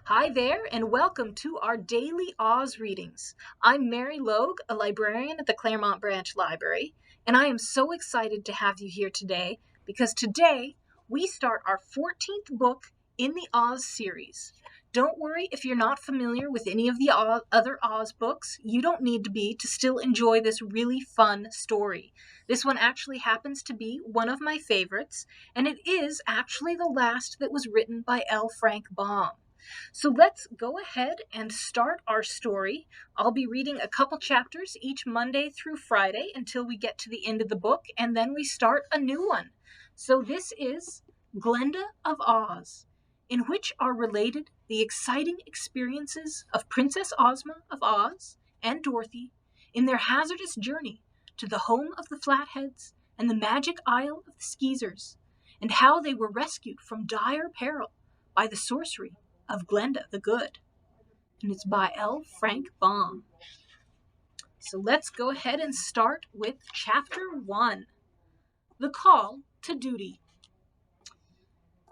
Hi there, and welcome to our daily Oz readings. I'm Mary Logue, a librarian at the Claremont Branch Library, and I am so excited to have you here today because today we start our 14th book in the Oz series. Don't worry if you're not familiar with any of the other Oz books. You don't need to be to still enjoy this really fun story. This one actually happens to be one of my favorites, and it is actually the last that was written by L. Frank Baum. So let's go ahead and start our story. I'll be reading a couple chapters each Monday through Friday until we get to the end of the book, and then we start a new one. So this is Glenda of Oz, in which are related the exciting experiences of Princess Ozma of Oz and Dorothy in their hazardous journey to the home of the Flatheads and the magic Isle of the Skeezers, and how they were rescued from dire peril by the sorcery of Glenda the Good, and it's by L. Frank Baum. So let's go ahead and start with Chapter 1, The Call to Duty.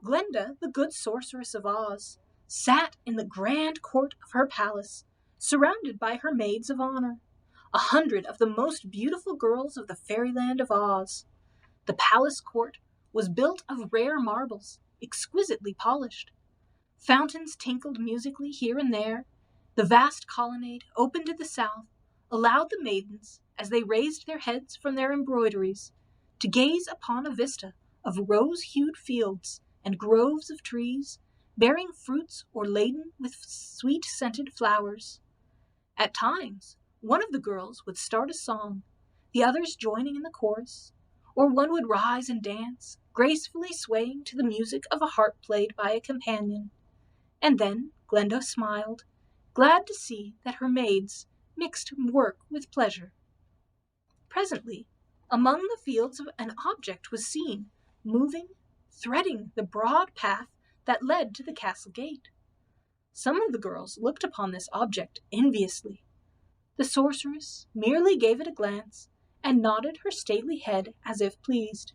Glenda, the good sorceress of Oz, sat in the grand court of her palace, surrounded by her maids of honor, 100 of the most beautiful girls of the fairyland of Oz. The palace court was built of rare marbles, exquisitely polished. Fountains tinkled musically here and there. The vast colonnade, open to the south, allowed the maidens, as they raised their heads from their embroideries, to gaze upon a vista of rose-hued fields and groves of trees, bearing fruits or laden with sweet-scented flowers. At times, one of the girls would start a song, the others joining in the chorus, or one would rise and dance, gracefully swaying to the music of a harp played by a companion. And then Glenda smiled, glad to see that her maids mixed work with pleasure. Presently, among the fields an object was seen, moving, threading the broad path that led to the castle gate. Some of the girls looked upon this object enviously. The sorceress merely gave it a glance and nodded her stately head as if pleased,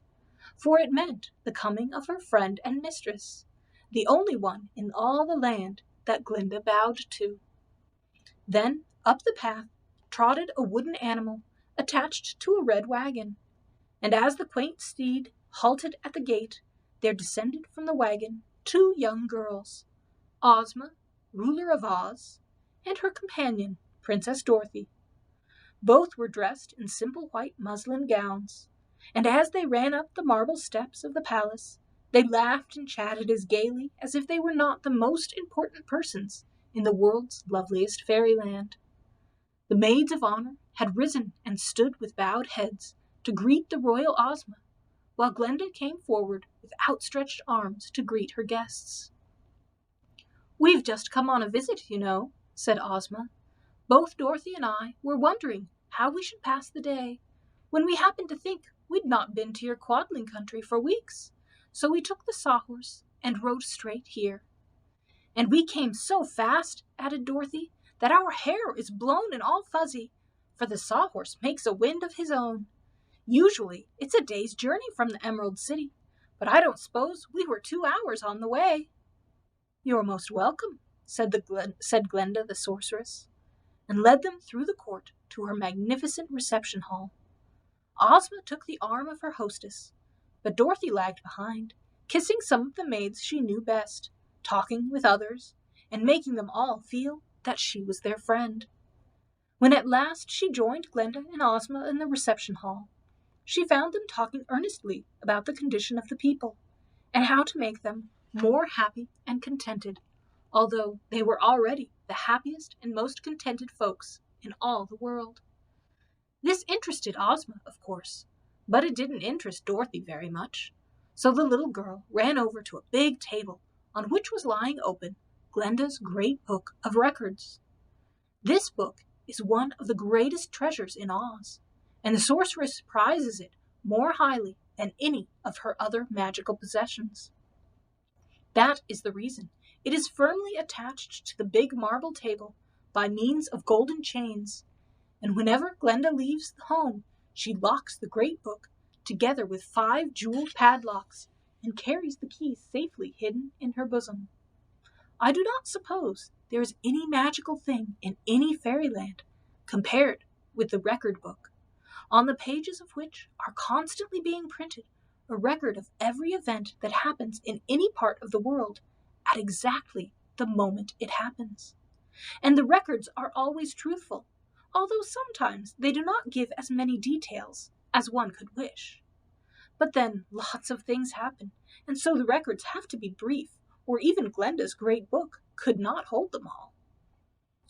for it meant the coming of her friend and mistress, the only one in all the land that Glinda bowed to. Then up the path trotted a wooden animal attached to a red wagon, and as the quaint steed halted at the gate, there descended from the wagon 2 young girls, Ozma, ruler of Oz, and her companion, Princess Dorothy. Both were dressed in simple white muslin gowns, and as they ran up the marble steps of the palace, they laughed and chatted as gaily as if they were not the most important persons in the world's loveliest fairyland. The maids of honor had risen and stood with bowed heads to greet the royal Ozma, while Glenda came forward with outstretched arms to greet her guests. "We've just come on a visit, you know," said Ozma. "Both Dorothy and I were wondering how we should pass the day, when we happened to think we'd not been to your Quadling country for weeks, so we took the sawhorse and rode straight here. And we came so fast," added Dorothy, "that our hair is blown and all fuzzy, for the sawhorse makes a wind of his own. Usually it's a day's journey from the Emerald City, but I don't suppose we were 2 hours on the way." "You're most welcome," said Glenda the sorceress, and led them through the court to her magnificent reception hall. Ozma took the arm of her hostess, but Dorothy lagged behind, kissing some of the maids she knew best, talking with others, and making them all feel that she was their friend. When at last she joined Glenda and Ozma in the reception hall, she found them talking earnestly about the condition of the people, and how to make them more happy and contented, although they were already the happiest and most contented folks in all the world. This interested Ozma, of course, but it didn't interest Dorothy very much, so the little girl ran over to a big table on which was lying open Glenda's great book of records. This book is one of the greatest treasures in Oz, and the sorceress prizes it more highly than any of her other magical possessions. That is the reason it is firmly attached to the big marble table by means of golden chains, and whenever Glenda leaves home, she locks the great book together with 5 jeweled padlocks and carries the keys safely hidden in her bosom. I do not suppose there is any magical thing in any fairyland compared with the record book, on the pages of which are constantly being printed a record of every event that happens in any part of the world at exactly the moment it happens. And the records are always truthful, although sometimes they do not give as many details as one could wish. But then lots of things happen, and so the records have to be brief, or even Glenda's great book could not hold them all.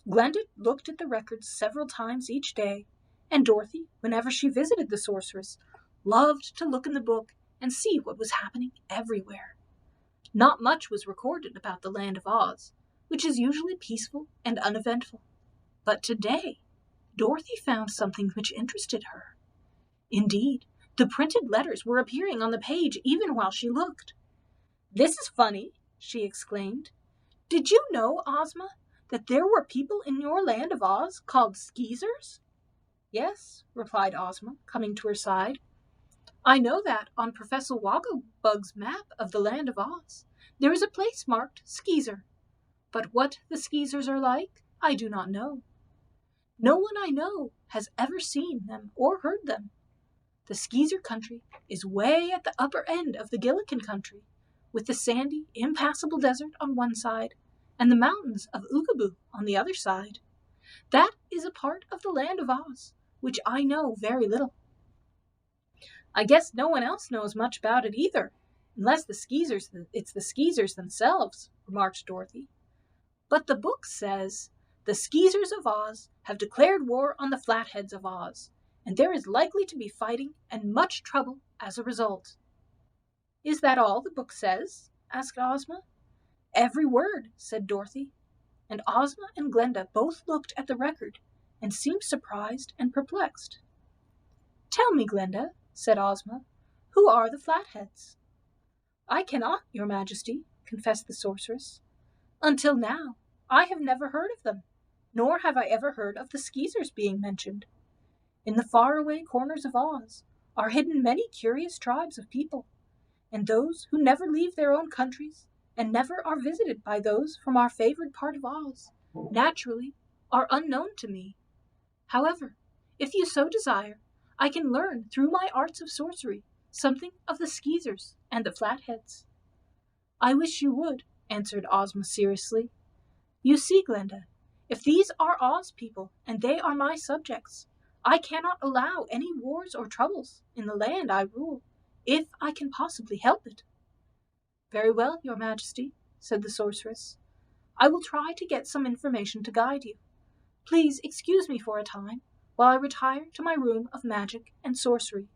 Glenda looked at the records several times each day, and Dorothy, whenever she visited the sorceress, loved to look in the book and see what was happening everywhere. Not much was recorded about the Land of Oz, which is usually peaceful and uneventful. But today, Dorothy found something which interested her. Indeed, the printed letters were appearing on the page even while she looked. "This is funny," she exclaimed. "Did you know, Osma, that there were people in your Land of Oz called Skeezers?" "Yes," replied Osma, coming to her side. "I know that on Professor Wogglebug's map of the Land of Oz, there is a place marked Skeezer. But what the Skeezers are like, I do not know. No one I know has ever seen them or heard them. The Skeezer country is way at the upper end of the Gillikin country, with the sandy, impassable desert on one side, and the mountains of Oogaboo on the other side. That is a part of the Land of Oz, which I know very little." "I guess no one else knows much about it either, unless it's the Skeezers themselves," remarked Dorothy. "But the book says, 'The Skeezers of Oz have declared war on the Flatheads of Oz, and there is likely to be fighting and much trouble as a result.'" "Is that all the book says?" asked Ozma. "Every word," said Dorothy, and Ozma and Glenda both looked at the record and seemed surprised and perplexed. "Tell me, Glenda," said Ozma, "who are the Flatheads?" "I cannot, Your Majesty," confessed the sorceress. "Until now, I have never heard of them, nor have I ever heard of the Skeezers being mentioned. In the faraway corners of Oz are hidden many curious tribes of people, and those who never leave their own countries and never are visited by those from our favored part of Oz, naturally, are unknown to me. However, if you so desire, I can learn through my arts of sorcery something of the Skeezers and the Flatheads." "I wish you would," answered Ozma seriously. "You see, Glenda, if these are Oz people and they are my subjects, I cannot allow any wars or troubles in the land I rule, if I can possibly help it." "Very well, Your Majesty," said the sorceress. "I will try to get some information to guide you. Please excuse me for a time, while I retire to my room of magic and sorcery."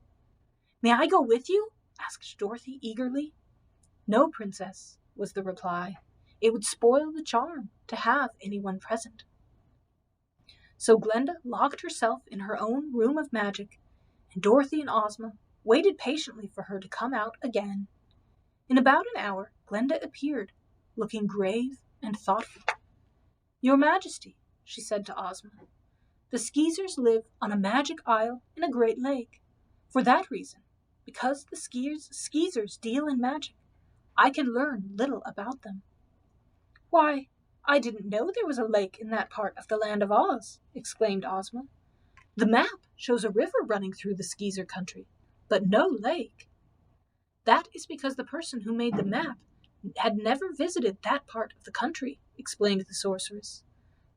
"May I go with you?" asked Dorothy eagerly. "No, Princess," was the reply. "It would spoil the charm to have anyone present." So Glenda locked herself in her own room of magic, and Dorothy and Ozma waited patiently for her to come out again. In about an hour, Glenda appeared, looking grave and thoughtful. "Your Majesty," she said to Ozma, "the Skeezers live on a magic isle in a great lake. For that reason, because the Skeezers deal in magic, I can learn little about them." "Why, I didn't know there was a lake in that part of the Land of Oz," exclaimed Ozma. "The map shows a river running through the Skeezer country, but no lake." "That is because the person who made the map had never visited that part of the country," explained the sorceress.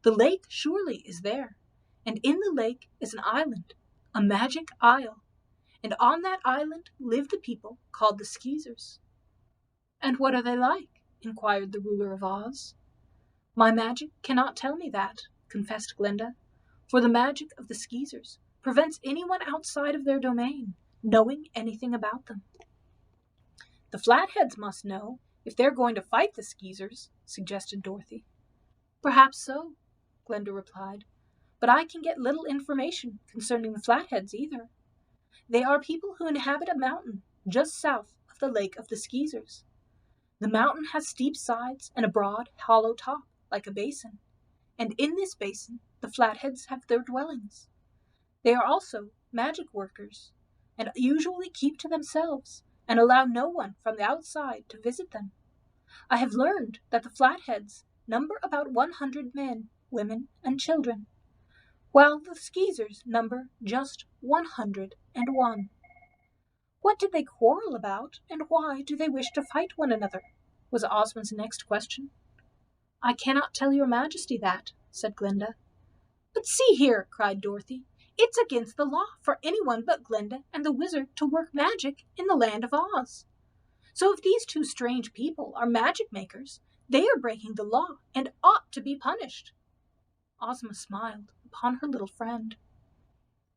"The lake surely is there, and in the lake is an island, a magic isle, and on that island live the people called the Skeezers." "And what are they like?" inquired the ruler of Oz. "My magic cannot tell me that," confessed Glenda, "for the magic of the Skeezers prevents anyone outside of their domain knowing anything about them." "The Flatheads must know, if they're going to fight the Skeezers," suggested Dorothy. "Perhaps so," Glenda replied, "but I can get little information concerning the Flatheads either. They are people who inhabit a mountain just south of the Lake of the Skeezers. The mountain has steep sides and a broad, hollow top, like a basin, and in this basin the Flatheads have their dwellings. They are also magic workers, and usually keep to themselves and allow no one from the outside to visit them. I have learned that the Flatheads number about 100 men, women, and children, while the Skeezers number just 101. What did they quarrel about, and why do they wish to fight one another? Was Ozma's next question. I cannot tell your majesty that, said Glinda. But see here, cried Dorothy. It's against the law for anyone but Glenda and the wizard to work magic in the land of Oz. So if these two strange people are magic makers, they are breaking the law and ought to be punished. Ozma smiled upon her little friend.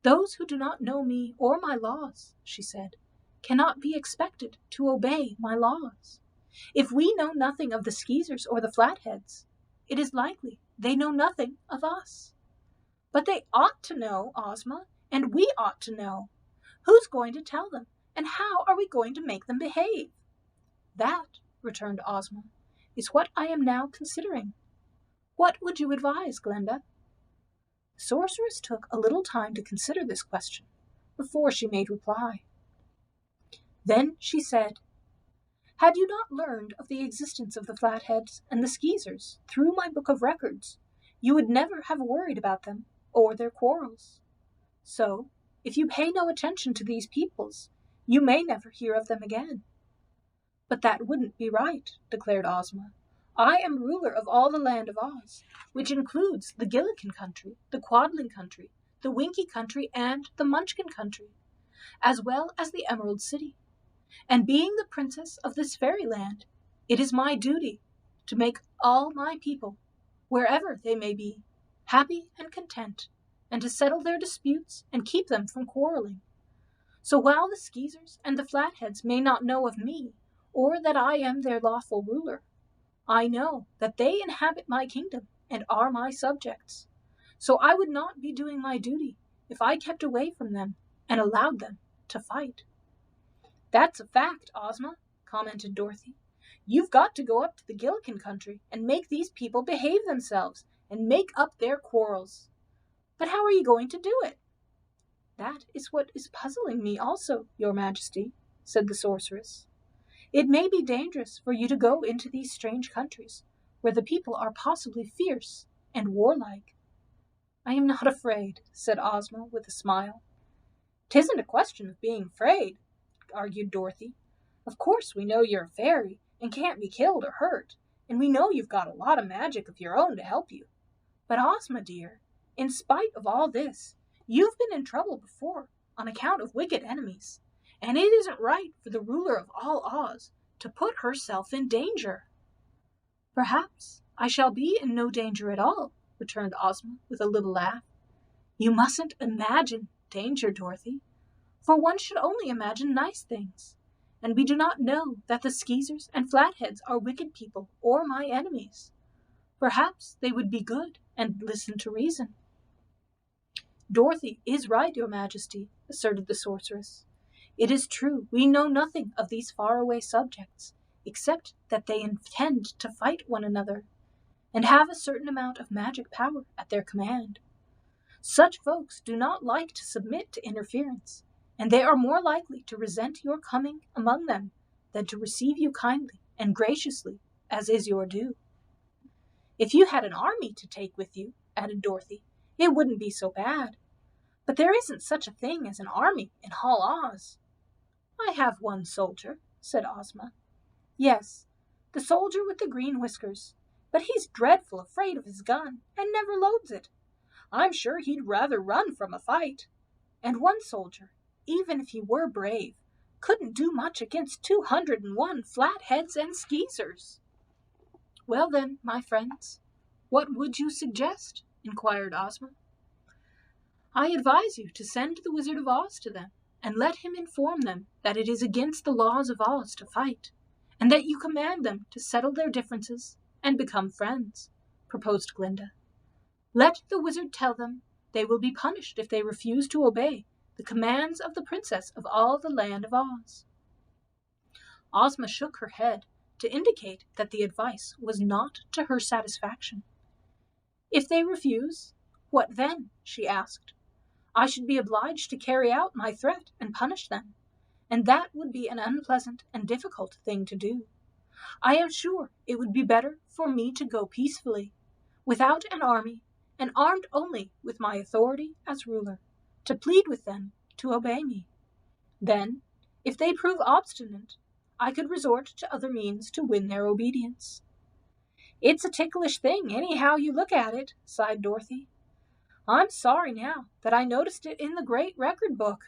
Those who do not know me or my laws, she said, cannot be expected to obey my laws. If we know nothing of the Skeezers or the Flatheads, it is likely they know nothing of us. But they ought to know, Ozma, and we ought to know. Who's going to tell them, and how are we going to make them behave? That, returned Ozma, is what I am now considering. What would you advise, Glenda? The sorceress took a little time to consider this question before she made reply. Then she said, Had you not learned of the existence of the Flatheads and the Skeezers through my book of records, you would never have worried about them or their quarrels. So, if you pay no attention to these peoples, you may never hear of them again. But that wouldn't be right, declared Ozma. I am ruler of all the land of Oz, which includes the Gillikin country, the Quadling country, the Winkie country, and the Munchkin country, as well as the Emerald City. And being the princess of this fairyland, it is my duty to make all my people, wherever they may be, happy and content, and to settle their disputes and keep them from quarreling. So while the Skeezers and the Flatheads may not know of me, or that I am their lawful ruler, I know that they inhabit my kingdom and are my subjects. So I would not be doing my duty if I kept away from them and allowed them to fight. That's a fact, Ozma, commented Dorothy. You've got to go up to the Gillikin country and make these people behave themselves and make up their quarrels. But how are you going to do it? That is what is puzzling me also, your majesty, said the sorceress. It may be dangerous for you to go into these strange countries, where the people are possibly fierce and warlike. I am not afraid, said Ozma with a smile. 'Tisn't a question of being afraid, argued Dorothy. Of course we know you're a fairy and can't be killed or hurt, and we know you've got a lot of magic of your own to help you. But Ozma, dear, in spite of all this, you've been in trouble before on account of wicked enemies, and it isn't right for the ruler of all Oz to put herself in danger. Perhaps I shall be in no danger at all, returned Ozma with a little laugh. You mustn't imagine danger, Dorothy, for one should only imagine nice things, and we do not know that the Skeezers and Flatheads are wicked people or my enemies. Perhaps they would be good and listen to reason. Dorothy is right, your majesty, asserted the sorceress. It is true we know nothing of these faraway subjects, except that they intend to fight one another, and have a certain amount of magic power at their command. Such folks do not like to submit to interference, and they are more likely to resent your coming among them than to receive you kindly and graciously, as is your due. If you had an army to take with you, added Dorothy, it wouldn't be so bad. But there isn't such a thing as an army in All Oz. I have one soldier, said Ozma. Yes, the soldier with the green whiskers, but he's dreadful afraid of his gun and never loads it. I'm sure he'd rather run from a fight. And one soldier, even if he were brave, couldn't do much against 201 Flatheads and Skeezers. Well then, my friends, what would you suggest? Inquired Ozma. I advise you to send the Wizard of Oz to them, and let him inform them that it is against the laws of Oz to fight, and that you command them to settle their differences and become friends, proposed Glinda. Let the wizard tell them they will be punished if they refuse to obey the commands of the princess of all the land of Oz. Ozma shook her head to indicate that the advice was not to her satisfaction. If they refuse, what then? She asked. I should be obliged to carry out my threat and punish them, and that would be an unpleasant and difficult thing to do. I am sure it would be better for me to go peacefully, without an army, and armed only with my authority as ruler, to plead with them to obey me. Then, if they prove obstinate, I could resort to other means to win their obedience." "It's a ticklish thing, anyhow you look at it," sighed Dorothy. "I'm sorry now that I noticed it in the great record book."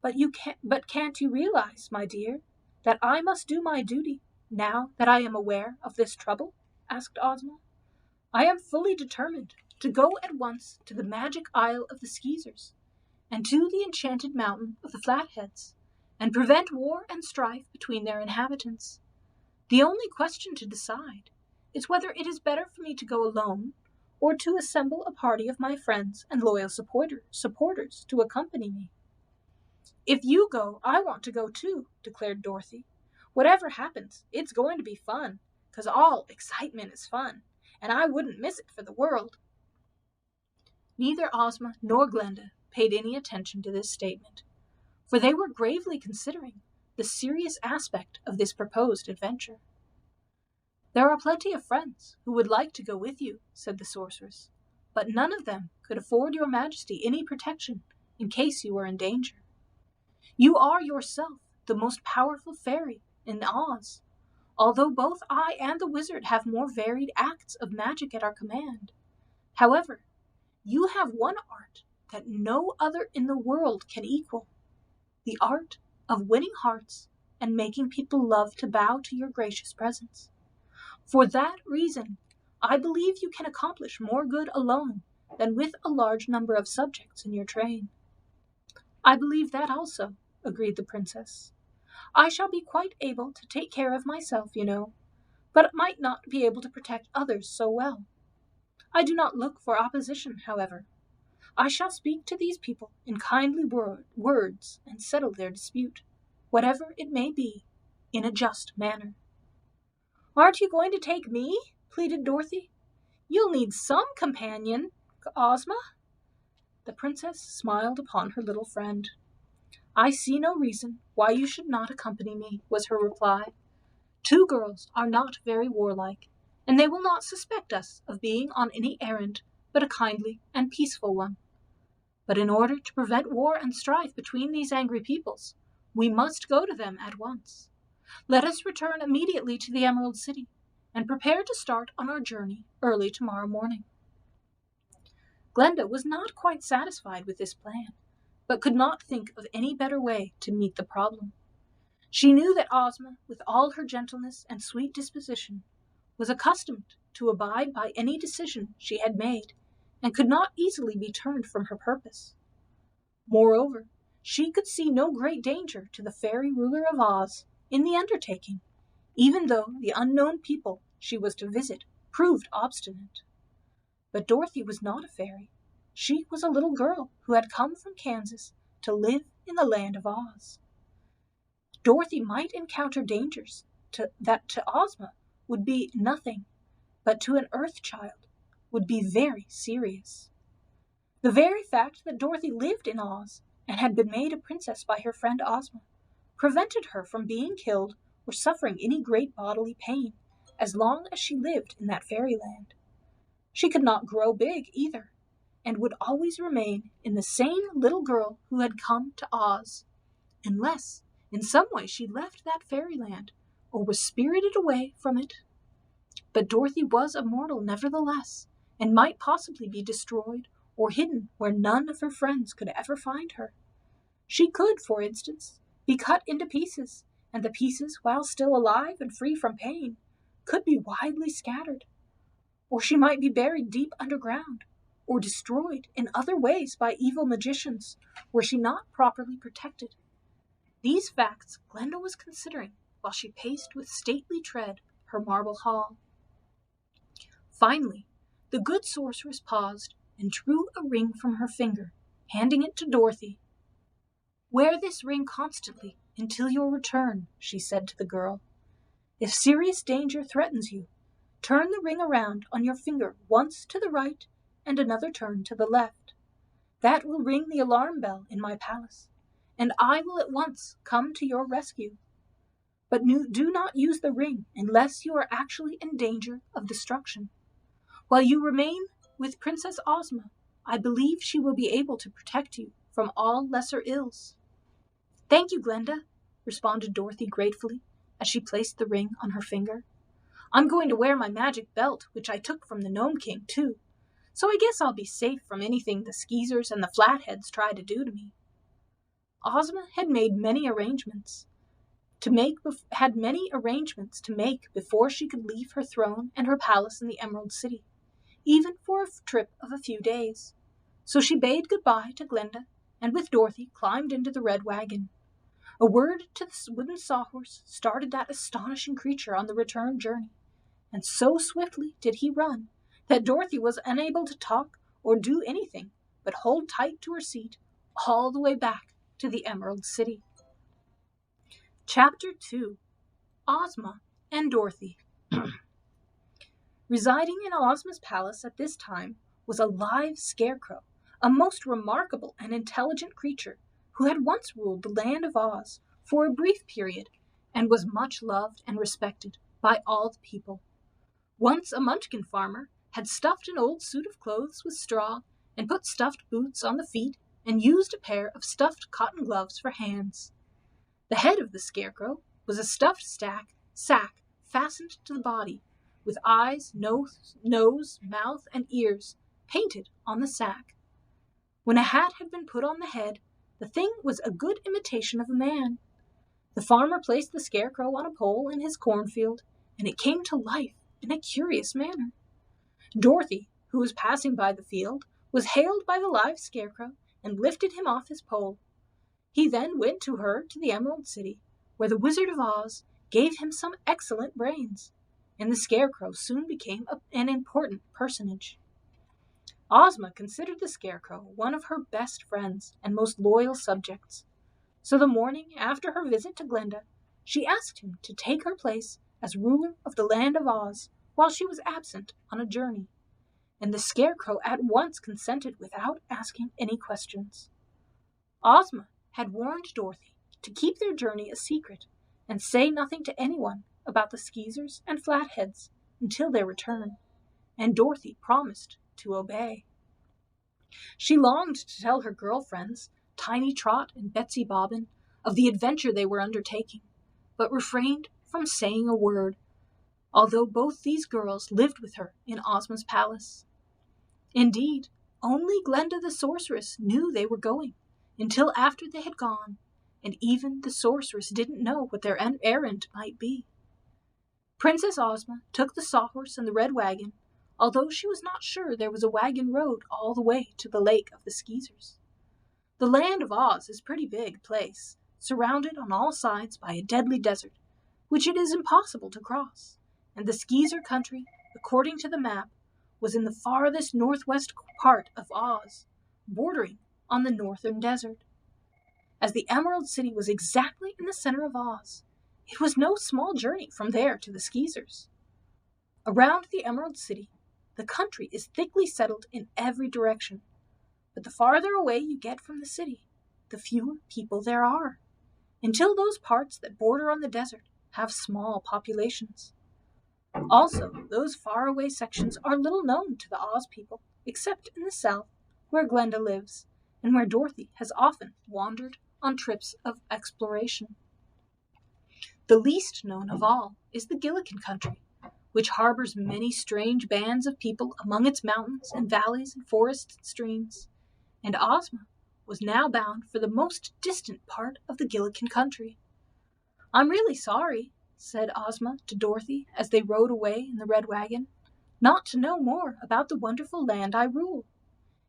But can't you realize, my dear, that I must do my duty now that I am aware of this trouble?" asked Ozma. "I am fully determined to go at once to the magic Isle of the Skeezers, and to the enchanted mountain of the Flatheads, and prevent war and strife between their inhabitants. The only question to decide is whether it is better for me to go alone, or to assemble a party of my friends and loyal supporters to accompany me." "If you go, I want to go too," declared Dorothy. "Whatever happens, it's going to be fun, 'cause all excitement is fun, and I wouldn't miss it for the world." Neither Ozma nor Glenda paid any attention to this statement, for they were gravely considering the serious aspect of this proposed adventure. "There are plenty of friends who would like to go with you," said the sorceress, "but none of them could afford your Majesty any protection in case you were in danger. You are yourself the most powerful fairy in Oz, although both I and the wizard have more varied acts of magic at our command. However, you have one art that no other in the world can equal, the art of winning hearts and making people love to bow to your gracious presence. For that reason, I believe you can accomplish more good alone than with a large number of subjects in your train." "I believe that also," agreed the princess. "I shall be quite able to take care of myself, you know, but might not be able to protect others so well. I do not look for opposition, however. I shall speak to these people in kindly words and settle their dispute, whatever it may be, in a just manner." "Aren't you going to take me?" pleaded Dorothy. "You'll need some companion, Ozma." The princess smiled upon her little friend. "I see no reason why you should not accompany me," was her reply. "Two girls are not very warlike, and they will not suspect us of being on any errand but a kindly and peaceful one. But in order to prevent war and strife between these angry peoples, we must go to them at once. Let us return immediately to the Emerald City, and prepare to start on our journey early tomorrow morning." Glenda was not quite satisfied with this plan, but could not think of any better way to meet the problem. She knew that Ozma, with all her gentleness and sweet disposition, was accustomed to abide by any decision she had made, and could not easily be turned from her purpose. Moreover, she could see no great danger to the fairy ruler of Oz in the undertaking, even though the unknown people she was to visit proved obstinate. But Dorothy was not a fairy. She was a little girl who had come from Kansas to live in the land of Oz. Dorothy might encounter dangers that to Ozma would be nothing, but to an Earth child would be very serious. The very fact that Dorothy lived in Oz and had been made a princess by her friend Ozma prevented her from being killed or suffering any great bodily pain as long as she lived in that fairyland. She could not grow big either, and would always remain in the same little girl who had come to Oz, unless in some way she left that fairyland or was spirited away from it. But Dorothy was a mortal nevertheless, and might possibly be destroyed or hidden where none of her friends could ever find her. She could, for instance, be cut into pieces, and the pieces, while still alive and free from pain, could be widely scattered. Or she might be buried deep underground, or destroyed in other ways by evil magicians, were she not properly protected. These facts Glenda was considering while she paced with stately tread her marble hall. Finally, the good sorceress paused and drew a ring from her finger, handing it to Dorothy. "Wear this ring constantly until your return," she said to the girl. "If serious danger threatens you, turn the ring around on your finger once to the right and another turn to the left. That will ring the alarm bell in my palace, and I will at once come to your rescue. but do not use the ring unless you are actually in danger of destruction. While you remain with Princess Osma, I believe she will be able to protect you from all lesser ills." "Thank you, Glenda," responded Dorothy gratefully as she placed the ring on her finger. "I'm going to wear my magic belt, which I took from the Gnome King, too, so I guess I'll be safe from anything the Skeezers and the Flatheads try to do to me." Ozma had many arrangements to make before she could leave her throne and her palace in the Emerald City, even for a trip of a few days. So she bade goodbye to Glenda, and with Dorothy climbed into the red wagon. A word to the wooden sawhorse started that astonishing creature on the return journey, and so swiftly did he run that Dorothy was unable to talk or do anything but hold tight to her seat all the way back to the Emerald City. Chapter 2. Ozma and Dorothy. Residing in Ozma's palace at this time was a live scarecrow, a most remarkable and intelligent creature who had once ruled the land of Oz for a brief period and was much loved and respected by all the people. Once a Munchkin farmer had stuffed an old suit of clothes with straw and put stuffed boots on the feet and used a pair of stuffed cotton gloves for hands. The head of the scarecrow was a stuffed sack fastened to the body, with eyes, nose, mouth, and ears painted on the sack. When a hat had been put on the head, the thing was a good imitation of a man. The farmer placed the scarecrow on a pole in his cornfield, and it came to life in a curious manner. Dorothy, who was passing by the field, was hailed by the live scarecrow and lifted him off his pole. He then went to the Emerald City, where the Wizard of Oz gave him some excellent brains, and the scarecrow soon became an important personage. Ozma considered the scarecrow one of her best friends and most loyal subjects, so the morning after her visit to Glenda, she asked him to take her place as ruler of the land of Oz while she was absent on a journey, and the scarecrow at once consented without asking any questions. Ozma had warned Dorothy to keep their journey a secret and say nothing to anyone about the Skeezers and Flatheads until their return, and Dorothy promised to obey. She longed to tell her girlfriends, Tiny Trot and Betsy Bobbin, of the adventure they were undertaking, but refrained from saying a word, although both these girls lived with her in Ozma's palace. Indeed, only Glenda the sorceress knew they were going, until after they had gone, and even the sorceress didn't know what their errand might be. Princess Ozma took the sawhorse and the red wagon, although she was not sure there was a wagon road all the way to the Lake of the Skeezers. The land of Oz is a pretty big place, surrounded on all sides by a deadly desert, which it is impossible to cross, and the Skeezer country, according to the map, was in the farthest northwest part of Oz, bordering on the northern desert. As the Emerald City was exactly in the center of Oz, it was no small journey from there to the Skeezers. Around the Emerald City, the country is thickly settled in every direction, but the farther away you get from the city, the fewer people there are, until those parts that border on the desert have small populations. Also, those faraway sections are little known to the Oz people, except in the south, where Glenda lives, and where Dorothy has often wandered on trips of exploration. The least known of all is the Gillikin country, which harbors many strange bands of people among its mountains and valleys and forests and streams, and Ozma was now bound for the most distant part of the Gillikin country. "I'm really sorry," said Ozma to Dorothy as they rode away in the red wagon, "not to know more about the wonderful land I rule.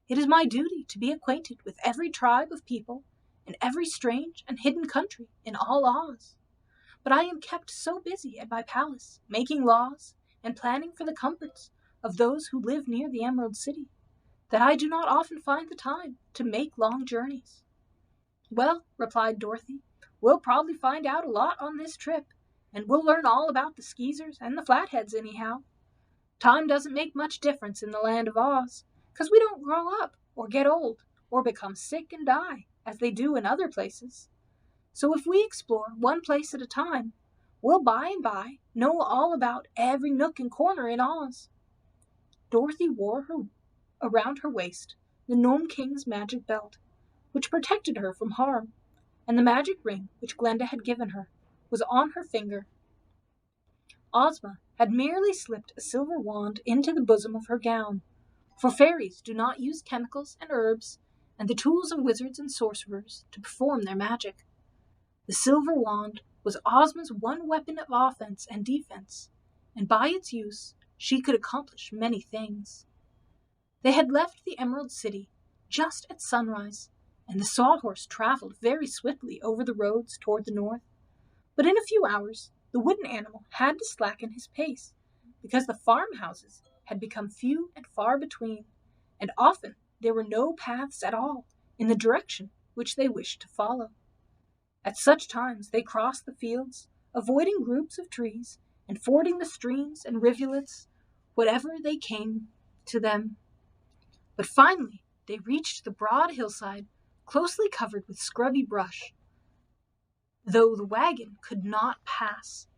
It is my duty to be acquainted with every tribe of people and every strange and hidden country in all Oz. But I am kept so busy at my palace, making laws and planning for the comforts of those who live near the Emerald City, that I do not often find the time to make long journeys." "Well," replied Dorothy, "we'll probably find out a lot on this trip, and we'll learn all about the Skeezers and the Flatheads anyhow. Time doesn't make much difference in the land of Oz, 'cause we don't grow up or get old or become sick and die as they do in other places. So if we explore one place at a time, We'll by and by know all about every nook and corner in Oz." Dorothy wore around her waist the Gnome King's magic belt, which protected her from harm, and the magic ring which Glenda had given her was on her finger. Ozma had merely slipped a silver wand into the bosom of her gown, for fairies do not use chemicals and herbs and the tools of wizards and sorcerers to perform their magic. The silver wand was Ozma's one weapon of offense and defense, and by its use she could accomplish many things. They had left the Emerald City just at sunrise, and the Sawhorse traveled very swiftly over the roads toward the north. But in a few hours, the wooden animal had to slacken his pace, because the farmhouses had become few and far between, and often there were no paths at all in the direction which they wished to follow. At such times they crossed the fields, avoiding groups of trees, and fording the streams and rivulets, whatever they came to them. But finally they reached the broad hillside, closely covered with scrubby brush, though the wagon could not pass.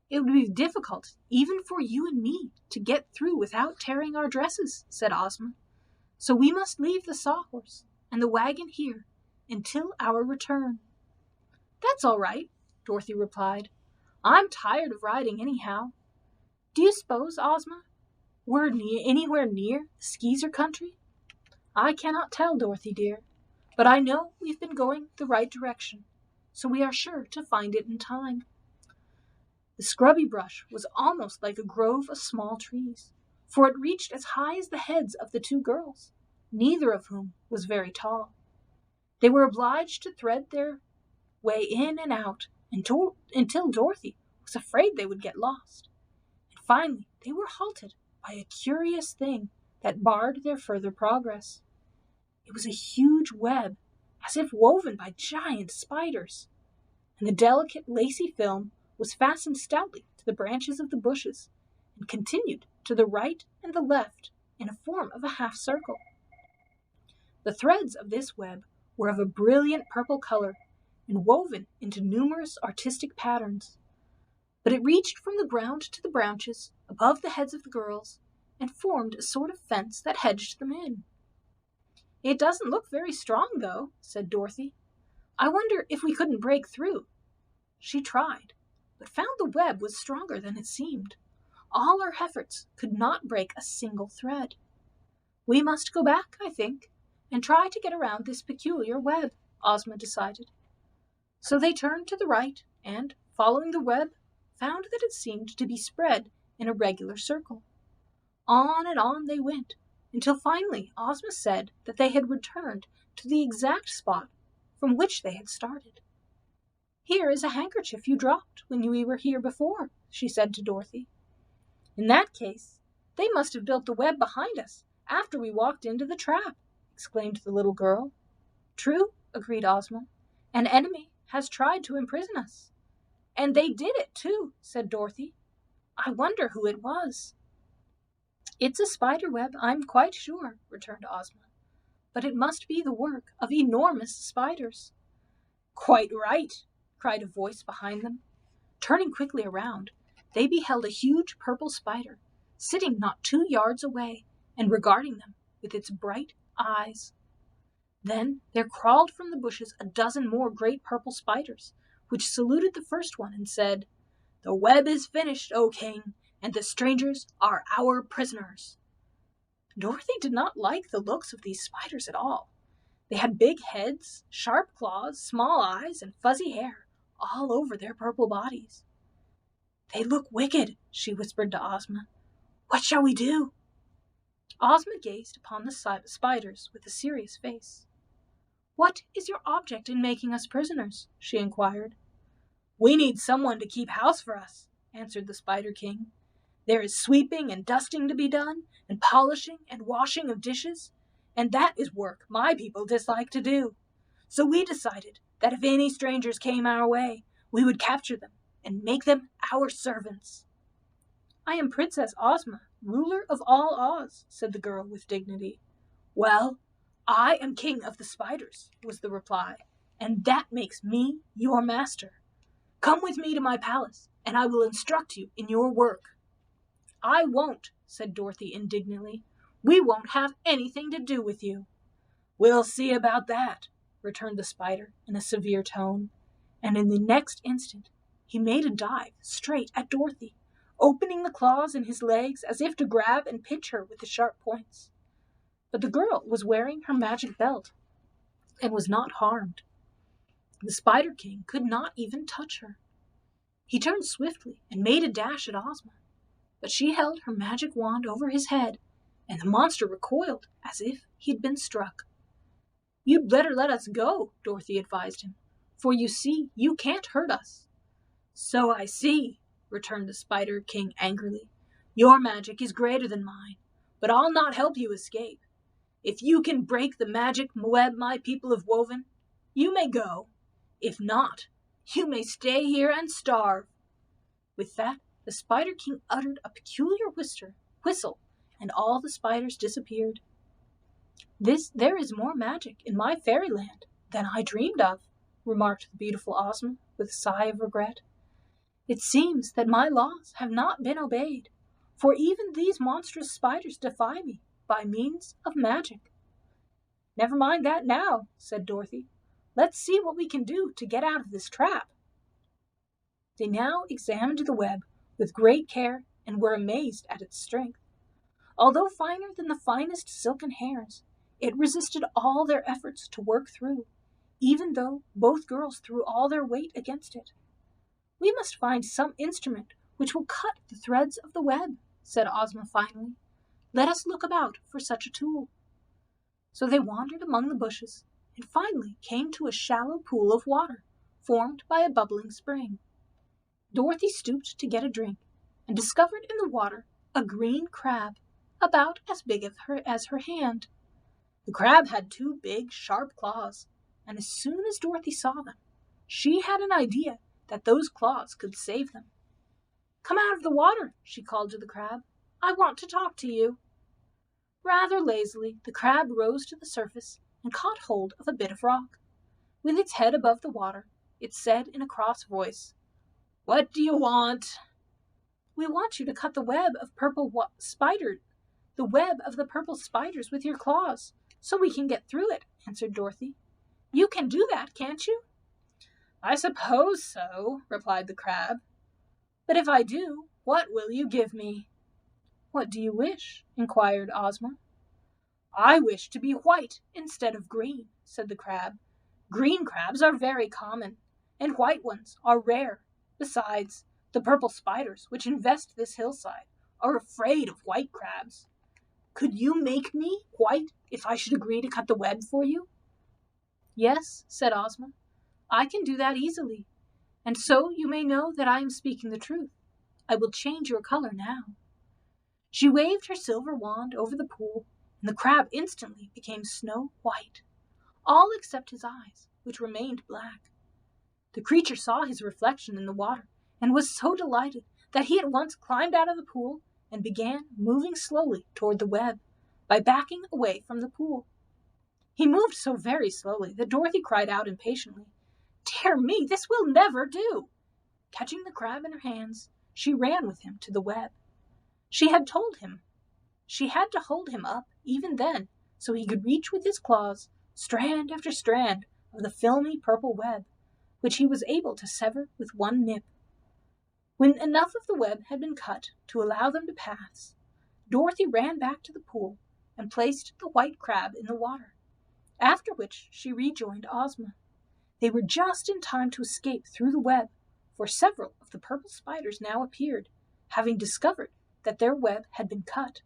"It would be difficult, even for you and me, to get through without tearing our dresses," said Ozma. "So we must leave the Sawhorse and the wagon here until our return." "That's all right," Dorothy replied. "I'm tired of riding anyhow. Do you suppose, Ozma, we're anywhere near the Skeezer country?" "I cannot tell, Dorothy dear, but I know we've been going the right direction, so we are sure to find it in time." The scrubby brush was almost like a grove of small trees, for it reached as high as the heads of the two girls, neither of whom was very tall. They were obliged to thread their way in and out until Dorothy was afraid they would get lost. And finally they were halted by a curious thing that barred their further progress. It was a huge web, as if woven by giant spiders, and the delicate lacy film was fastened stoutly to the branches of the bushes and continued to the right and the left in a form of a half circle. The threads of this web were of a brilliant purple color and woven into numerous artistic patterns, but it reached from the ground to the branches above the heads of the girls and formed a sort of fence that hedged them in. "It doesn't look very strong, though," said Dorothy. "I wonder if we couldn't break through." She tried, but found the web was stronger than it seemed. All her efforts could not break a single thread. "We must go back, I think, and try to get around this peculiar web," Ozma decided. So they turned to the right and, following the web, found that it seemed to be spread in a regular circle. On and on they went, until finally Ozma said that they had returned to the exact spot from which they had started. "Here is a handkerchief you dropped when we were here before," she said to Dorothy. "In that case, they must have built the web behind us after we walked into the trap," exclaimed the little girl. "True," agreed Ozma. "An enemy has tried to imprison us." "And they did it, too," said Dorothy. "I wonder who it was." "It's a spider web, I'm quite sure," returned Ozma. "But it must be the work of enormous spiders." "Quite right," cried a voice behind them. Turning quickly around, they beheld a huge purple spider, sitting not 2 yards away and regarding them with its bright eyes. Then there crawled from the bushes a dozen more great purple spiders, which saluted the first one and said, "The web is finished, O King, and the strangers are our prisoners." Dorothy did not like the looks of these spiders at all. They had big heads, sharp claws, small eyes, and fuzzy hair all over their purple bodies. "They look wicked," she whispered to Ozma. "What shall we do?" Ozma gazed upon the spiders with a serious face. "What is your object in making us prisoners?" she inquired. "We need someone to keep house for us," answered the Spider King. "There is sweeping and dusting to be done, and polishing and washing of dishes, and that is work my people dislike to do. So we decided that if any strangers came our way, we would capture them and make them our servants." "I am Princess Ozma, ruler of all Oz," said the girl with dignity. "Well, I am King of the Spiders," was the reply, "and that makes me your master. Come with me to my palace, and I will instruct you in your work." "I won't," said Dorothy indignantly. "We won't have anything to do with you." "We'll see about that," returned the spider in a severe tone, and in the next instant he made a dive straight at Dorothy, opening the claws in his legs as if to grab and pinch her with the sharp points. But the girl was wearing her magic belt and was not harmed. The Spider King could not even touch her. He turned swiftly and made a dash at Ozma, but she held her magic wand over his head, and the monster recoiled as if he had been struck. "You'd better let us go," Dorothy advised him, "for you see, you can't hurt us." "So I see," returned the Spider King angrily. "Your magic is greater than mine, but I'll not help you escape. If you can break the magic web my people have woven, you may go. If not, you may stay here and starve." With that, the Spider King uttered a peculiar whistle, and all the spiders disappeared. "There is more magic in my fairyland than I dreamed of," remarked the beautiful Osma with a sigh of regret. "It seems that my laws have not been obeyed, for even these monstrous spiders defy me by means of magic." "Never mind that now," said Dorothy. "Let's see what we can do to get out of this trap." They now examined the web with great care and were amazed at its strength. Although finer than the finest silken hairs, it resisted all their efforts to work through, even though both girls threw all their weight against it. "We must find some instrument which will cut the threads of the web," said Ozma finally. "Let us look about for such a tool." So they wandered among the bushes and finally came to a shallow pool of water formed by a bubbling spring. Dorothy stooped to get a drink and discovered in the water a green crab about as big as her hand. The crab had two big, sharp claws, and as soon as Dorothy saw them, she had an idea that those claws could save them. "Come out of the water," she called to the crab. "I want to talk to you." Rather lazily, the crab rose to the surface and caught hold of a bit of rock. With its head above the water, it said in a cross voice, "What do you want?" "We want you to cut the web of the purple spiders with your claws, so we can get through it," answered Dorothy. "You can do that, can't you?" "I suppose so," replied the crab. "But if I do, what will you give me?" "What do you wish?" inquired Ozma. "I wish to be white instead of green," said the crab. "Green crabs are very common, and white ones are rare. Besides, the purple spiders which infest this hillside are afraid of white crabs. Could you make me white if I should agree to cut the web for you?" "Yes," said Ozma, "I can do that easily, and so you may know that I am speaking the truth. I will change your color now." She waved her silver wand over the pool, and the crab instantly became snow white, all except his eyes, which remained black. The creature saw his reflection in the water and was so delighted that he at once climbed out of the pool and began moving slowly toward the web by backing away from the pool. He moved so very slowly that Dorothy cried out impatiently, "Dear me, this will never do!" Catching the crab in her hands, she ran with him to the web. She had to hold him up even then so he could reach with his claws strand after strand of the filmy purple web, which he was able to sever with one nip. When enough of the web had been cut to allow them to pass, Dorothy ran back to the pool and placed the white crab in the water, after which she rejoined Ozma. They were just in time to escape through the web, for several of the purple spiders now appeared, having discovered that their web had been cut,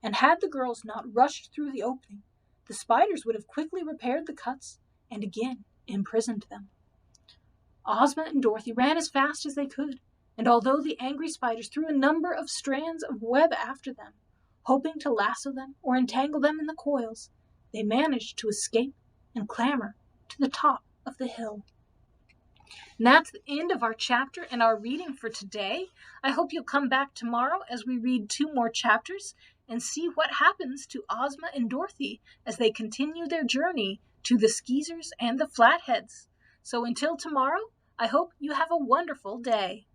and had the girls not rushed through the opening, the spiders would have quickly repaired the cuts and again imprisoned them. Ozma and Dorothy ran as fast as they could, and although the angry spiders threw a number of strands of web after them, hoping to lasso them or entangle them in the coils, they managed to escape and clamber to the top of the hill. And that's the end of our chapter and our reading for today. I hope you'll come back tomorrow as we read 2 more chapters and see what happens to Ozma and Dorothy as they continue their journey to the Skeezers and the Flatheads. So until tomorrow, I hope you have a wonderful day.